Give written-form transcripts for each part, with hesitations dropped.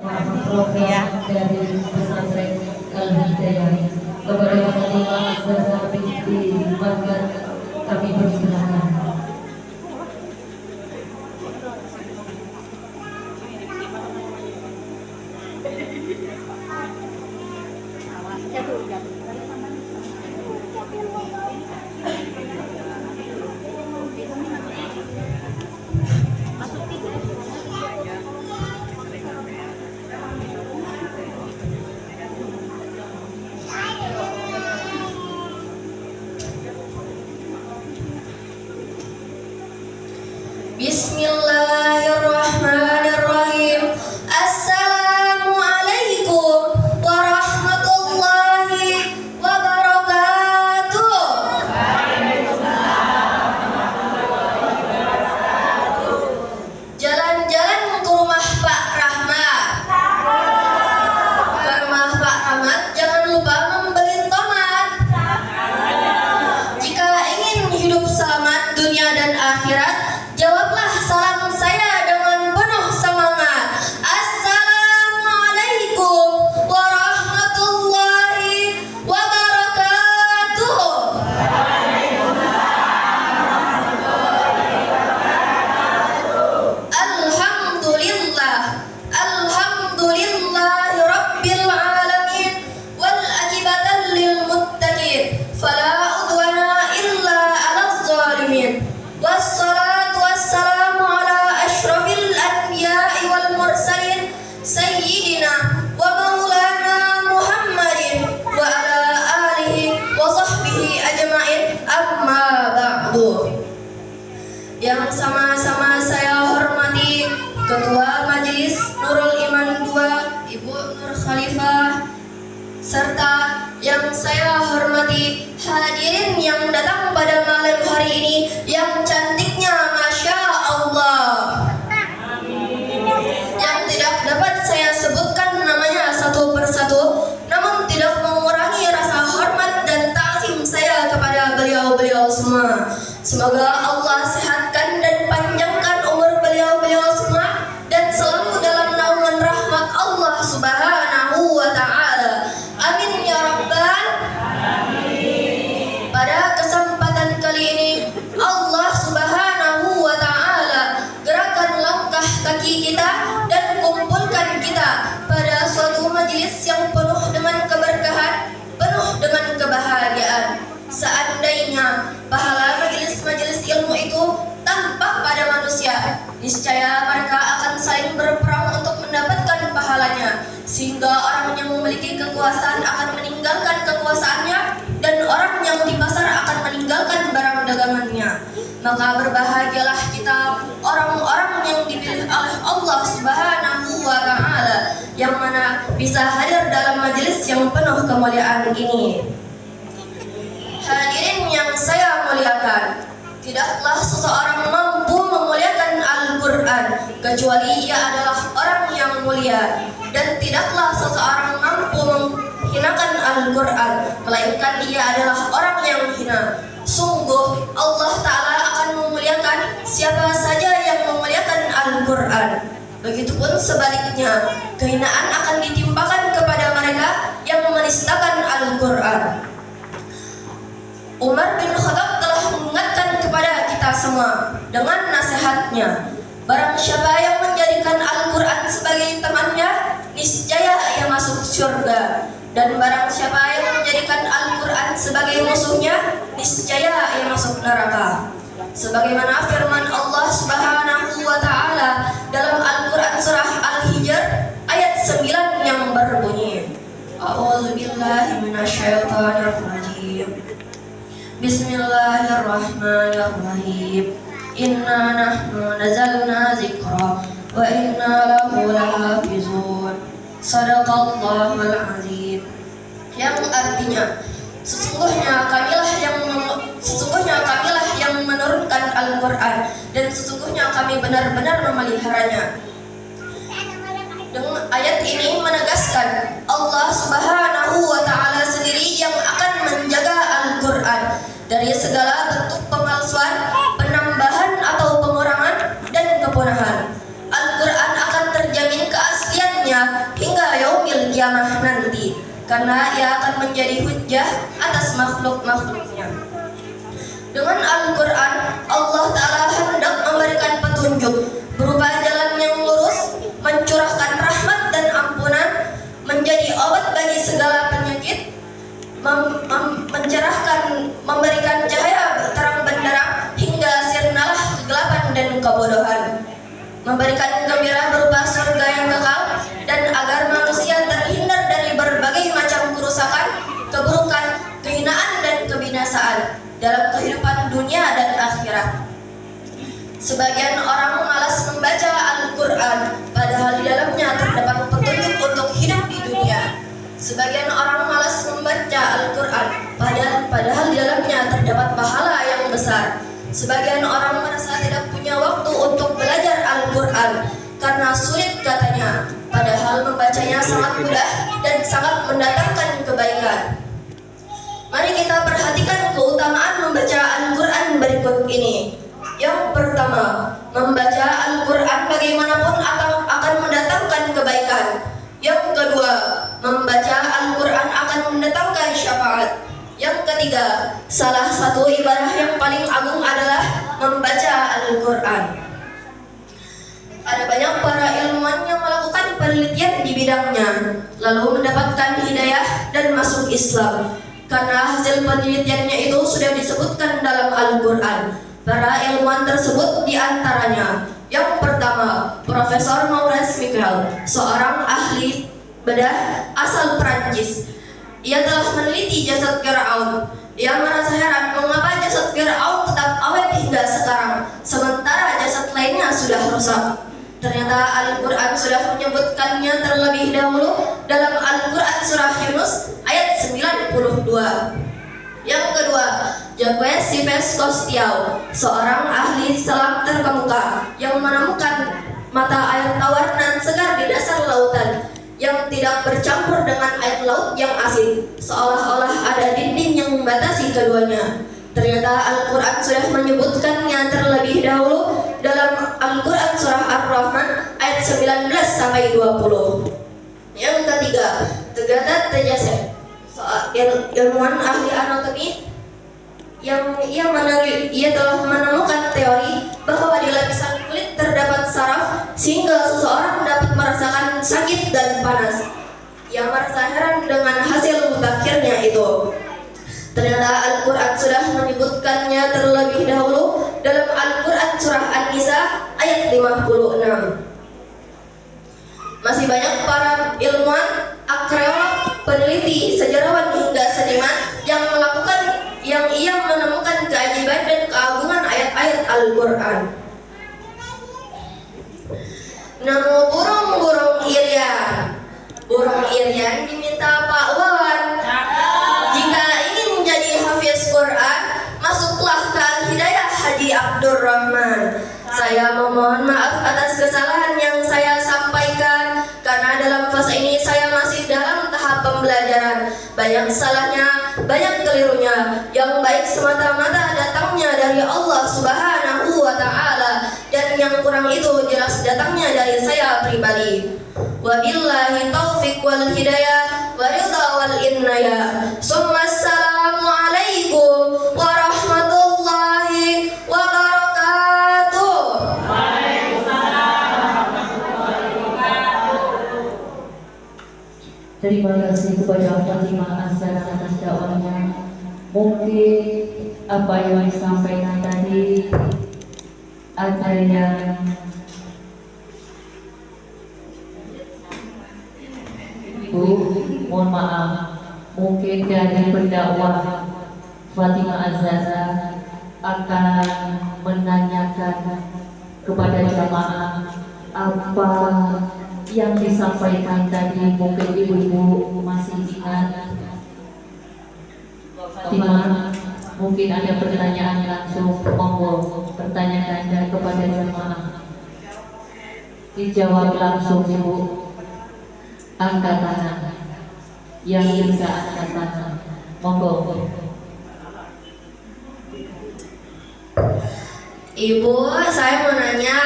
Rupiah dari pesantren Al-Hidayah kepada yang menerima serta dimanfaatkan kami persilakan. Bismillahirrahmanirrahim. Assalamualaikum warahmatullahi wabarakatuh. Jalan-jalan ke rumah Pak Rahmat. Ke rumah Pak Rahmat jangan lupa membeli tomat. Jika ingin hidup selamat dunia dan akhirat, jawablah salam saya dengan penuh semangat. Assalamualaikum warahmatullahi wabarakatuh. Alhamdulillah, alhamdulillahi rabbil alamin, wal akibatan lil muttaqin, fala udwana illa 'alal zalimin. Wassalatu wassalamu ala asyrafil anbiya'i wal mursalin sayyidina wa maulana Muhammadin wa ala alihi wa sahbihi ajma'in, amma ba'du. Yang sama-sama saya hormati Ketua Majelis Nurul Iman II Ibu Nur Khalifah, serta yang saya hormati hadirin yang datang pada malam hari ini yang cantiknya Masya Allah, yang tidak dapat saya sebutkan namanya satu persatu, namun tidak mengurangi rasa hormat dan ta'zim saya kepada beliau-beliau semua. Semoga Allah sehatkan dan panjangkan umur beliau-beliau semua dan selalu dalam naungan rahmat Allah Subhanahu wa ta'ala. Amin ya rabbal alamin. Pada kesempatan kali ini Allah Subhanahu wa ta'ala gerakan langkah kaki kita dan kumpulkan kita pada suatu majelis yang penuh dengan keberkahan, penuh dengan kebahagiaan. Seandainya pahala majelis-majelis ilmu itu tampak pada manusia, niscaya mereka akan saling berperang untuk mendapatkan pahalanya, sehingga orang yang memiliki kekuasaan akan meninggalkan kekuasaannya dan orang yang di pasar akan meninggalkan barang dagangannya. Maka berbahagialah kita orang-orang yang dipilih oleh Allah Subhanahu wa ta'ala, yang mana bisa hadir dalam majelis yang penuh kemuliaan ini. Hadirin yang saya muliakan, tidaklah seseorang mampu memuliakan Al-Quran kecuali ia adalah orang yang mulia, dan tidaklah seseorang mampu menghinakan Al-Quran melainkan ia adalah orang yang hina. Sungguh Allah Ta'ala akan memuliakan siapa saja yang memuliakan Al-Quran. Begitupun sebaliknya, kehinaan akan ditimpakan kepada mereka yang menistakan Al-Quran. Umar bin Khattab telah mengingatkan kepada kita semua dengan nasihatnya, barang siapa yang menjadikan Al-Quran sebagai temannya, niscaya ia masuk surga, dan barang siapa yang menjadikan Al-Quran sebagai musuhnya, niscaya ia masuk neraka. Sebagaimana firman Allah Subhanahu wa ta'ala dalam Al-Quran surah Al-Hijr ayat 9 yang berbunyi, A'udzubillahi minasyaitonirrajim. Bismillahirrahmanirrahim. Inna nahnu nazalna zikra wa inna lahu lahafizun. Shadaqallahul azim. Yang artinya, sesungguhnya kamilah yang menurunkan Al-Quran, dan sesungguhnya kami benar-benar memeliharanya. Dengan ayat ini menegaskan Allah Subhanahu wa ta'ala sendiri yang akan menjaga Al-Quran dari segala bentuk pemalsuan, penambahan atau pengurangan dan kepunahan. Al-Quran akan terjamin keasliannya hingga yaumil kiamah nanti, karena ia akan menjadi hujjah atas makhluk-makhluknya. Dengan Al-Quran, Allah Ta'ala hendak memberikan petunjuk berupa jalan yang lurus, mencurahkan rahmat dan ampunan, menjadi obat bagi segala penyakit, mencerahkan, memberikan cahaya terang benderang hingga sirnalah kegelapan dan kebodohan, memberikan gembira berupa surga yang kekal, dan agar manusia terhindar dari berbagai macam kerusakan, keburukan, kehinaan dan kebinasaan dalam kehidupan dunia dan akhirat. Sebagian orang malas membaca Al-Quran, padahal di dalamnya terdapat petunjuk untuk hidup di dunia. Sebagian orang malas membaca Al-Quran, padahal di dalamnya terdapat pahala yang besar. Sebagian orang merasa tidak punya waktu untuk belajar Al-Quran karena sulit katanya, padahal membacanya sangat mudah dan sangat mendatangkan kebaikan. Mari kita perhatikan keutamaan membaca Al-Quran berikut ini. Yang pertama, membaca Al-Quran bagaimanapun akan mendatangkan kebaikan. Yang kedua, membaca Al-Quran akan mendatangkan syafaat. Yang ketiga, salah satu ibadah yang paling agung adalah membaca Al-Quran. Ada banyak para ilmuwan yang melakukan penelitian di bidangnya, lalu mendapatkan hidayah dan masuk Islam. Karena hasil penelitiannya itu sudah disebutkan dalam Al-Quran. Para ilmuwan tersebut diantaranya, yang pertama, Profesor Maurice Michel, seorang ahli bedah asal Perancis. Ia telah meneliti jasad Firaun. Ia merasa heran mengapa jasad Firaun tetap awet hingga sekarang, sementara jasad lainnya sudah rusak. Ternyata Al-Quran sudah menyebutkannya terlebih dahulu dalam Al-Quran surah Yunus ayat 92. Yang kedua, Jacques Yves Cousteau, seorang ahli selam terkemuka yang menemukan mata air tawar dan segar di dasar lautan yang tidak bercampur dengan air laut yang asin, seolah-olah ada dinding yang membatasi keduanya. Ternyata Al-Quran sudah menyebutkannya terlebih dahulu dalam Al-Quran surah Ar-Rahman ayat 19-20. Yang ketiga, Tegata Tejasep, ilmuwan ahli anatomi yang ia telah menemukan teori bahwa di lapisan kulit terdapat saraf sehingga seseorang dapat merasakan sakit dan panas. Ia merasa heran dengan hasil mutakhirnya itu. Ternyata Al-Quran sudah menyebutkannya terlebih dahulu dalam Al-Quran surah An-Nisa ayat 56. Masih banyak para ilmuwan, arkeolog, peneliti, sejarawan hingga seniman yang ia menemukan keajaiban dan keagungan ayat-ayat Al-Quran. Namo burung-burung irian. Burung irian diminta Pak Wawan. Jika ingin menjadi hafiz Quran, masuklah ke Al-Hidayah Haji Abdurrahman. Saya memohon maaf atas kesalahan yang saya sampaikan, karena dalam fase ini saya masih dalam tahap pembelajaran. Banyak salahnya, banyak kelirunya. Yang baik semata-mata datangnya dari Allah Subhanahu wa Ta'ala, dan yang kurang itu jelas datangnya dari saya pribadi. Wabillahi taufiq wal hidayah wa ridha wal inayah. Summa assalamu alaikum warahmatullahi wabarakatuh. Terima kasih kepada Fatimah Azhar atas dakwahnya. Mungkin apa yang disampaikan tadi ada yang Bu, mohon maaf, mungkin dari pendakwah Fatimah Azhar akan menanyakan kepada jamaah apa yang disampaikan tadi. Mungkin ibu-ibu masih ingat. Fatimah, mungkin ada pertanyaan langsung, monggo pertanyaan Anda kepada jamaah. Dijawab langsung Ibu. Angkat tangan yang bisa angkat tangan, monggo. Ibu, saya mau nanya.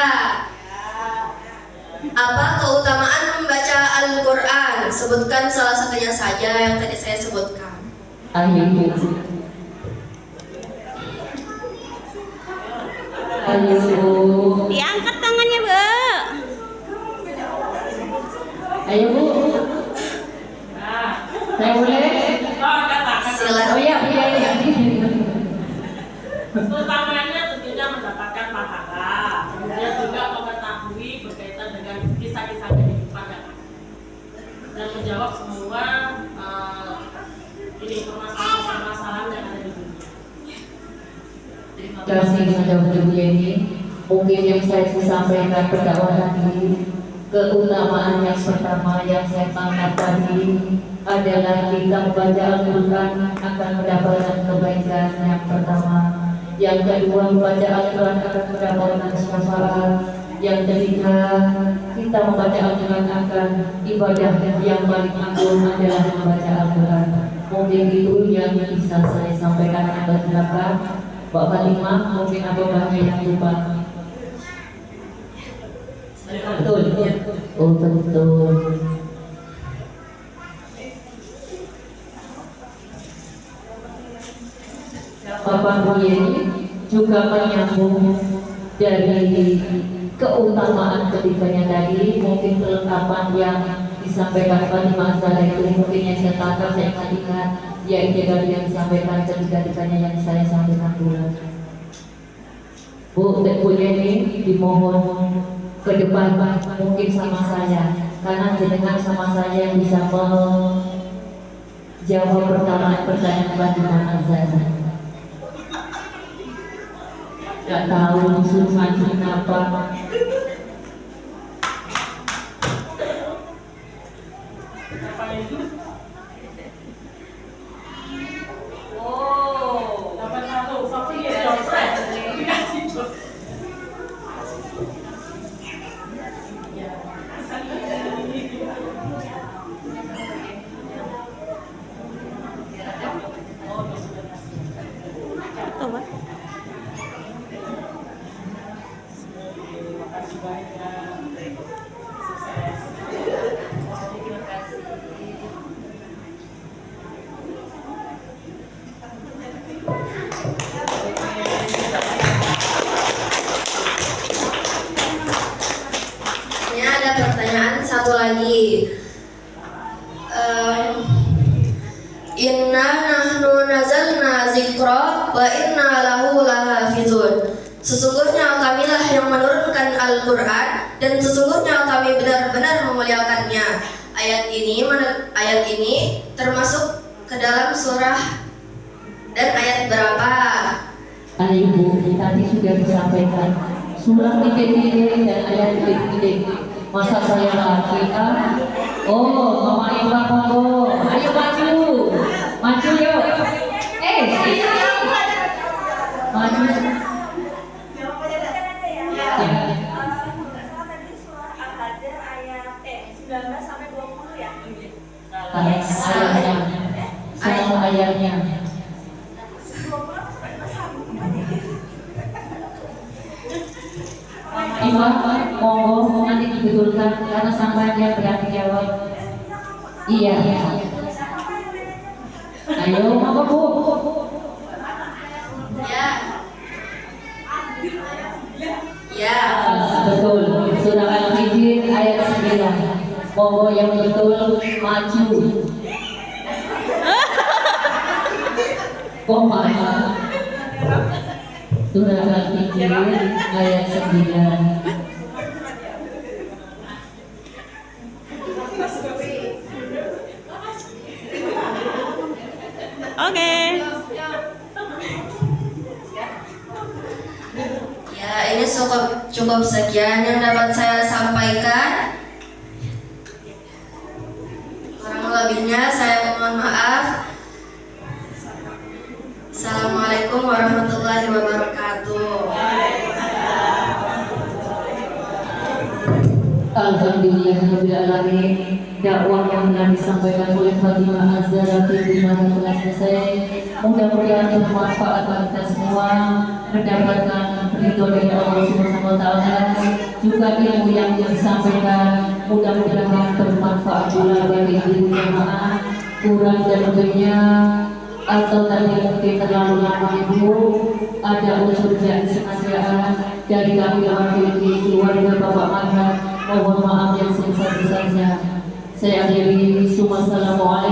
Apa keutamaan membaca Al-Quran? Sebutkan salah satunya saja yang tadi saya sebutkan. Ayo Bu. Ayo Bu. Diangkat tangannya, Bu. Ayo Bu. Saya boleh? Silakan. Oh iya, iya, iya. Utamanya tentunya mendapatkan pahala, kemudian juga mengetahui berkaitan dengan kisah-kisah kehidupan yang ada, dan menjawab semua ini permasalahan-permasalahan yang ada di dunia. Terima kasih Saudara Bu Yeni. Mungkin yang saya sampaikan pertama tadi, keutamaan yang pertama yang saya tangkap tadi adalah kita membaca Al-Quran akan mendapatkan kebaikan yang pertama. Yang kedua, membaca Al-Quran akan mendapatkan syafaat. Yang ketiga, kita membaca Al-Quran akan ibadah yang paling agung adalah membaca Al-Quran. Mungkin itu yang bisa saya sampaikan kepada belakang. Pak Fatimah, mungkin ada bahagia yang lupa. Betul. Oh betul. Bapak Bu Yeni juga menyambung dari keutamaan ketiganya tadi. Mungkin kelengkapan yang disampaikan Fatimah Zahra itu mungkin yang saya tangkap, saya ingat, yaitu dari yang disampaikan ketiga-tiganya yang saya sampaikan dulu. Bu Yeni dimohon ke depan mungkin sama saya, karena jenengan sama saya yang bisa menjawab pertanyaan Fatimah Zahra. Gak tahu disuruh maju kenapa. Dapat satu, Sofi ya, Jopres. Dikasih Jopres. Tuh, Pak. Ini ada pertanyaan satu lagi. Inna nahnu nazalna zikra wa inna lahu lahafizun. Sesungguhnya kamilah yang menurunkan Al-Quran dan sesungguhnya kami benar-benar memuliakannya. Ayat ini termasuk ke dalam surah dan ayat berapa? Ayo Bu, tadi sudah disampaikan surah titik-titik dan ayat titik-titik. Masa saya lagi oh, Mama Iva monggo. Ayo maju. Maju yuk. Sini. Maju. Ayatnya. Iwa, monggo nanti dibetulkan karena sampai dia berani jawab. Iya. Ayo, monggo Bu. Ya. Ya. Betul. Surah Al-Hijr ayat 9. Monggo yang betul maju. Kok maju? Surah Al-Hijr ayat 9. Oke. Ya, ini cukup sekian yang dapat saya sampaikan. Kurang lebihnya saya mohon maaf. Assalamualaikum warahmatullahi wabarakatuh. Alhamdulillahirabbil alamin. dakwah yang telah disampaikan oleh Fatimah Azhar di mana telah selesai. Mudah-mudahan bermanfaat bagi kita semua, mendapatkan ridho dari Allah Subhanahu wa taala. Juga ilmu yang disampaikan mudah-mudahan bermanfaat pula bagi ibu jamaah. Kurang dan lebihnya atau tadi mungkin terlalu lama ibu, ada unsur kesengajaan dari kami mewakili keluarga Bapak Marham. Mohon maaf yang sebesar-besarnya. Saya akhiri. Wassalamualaikum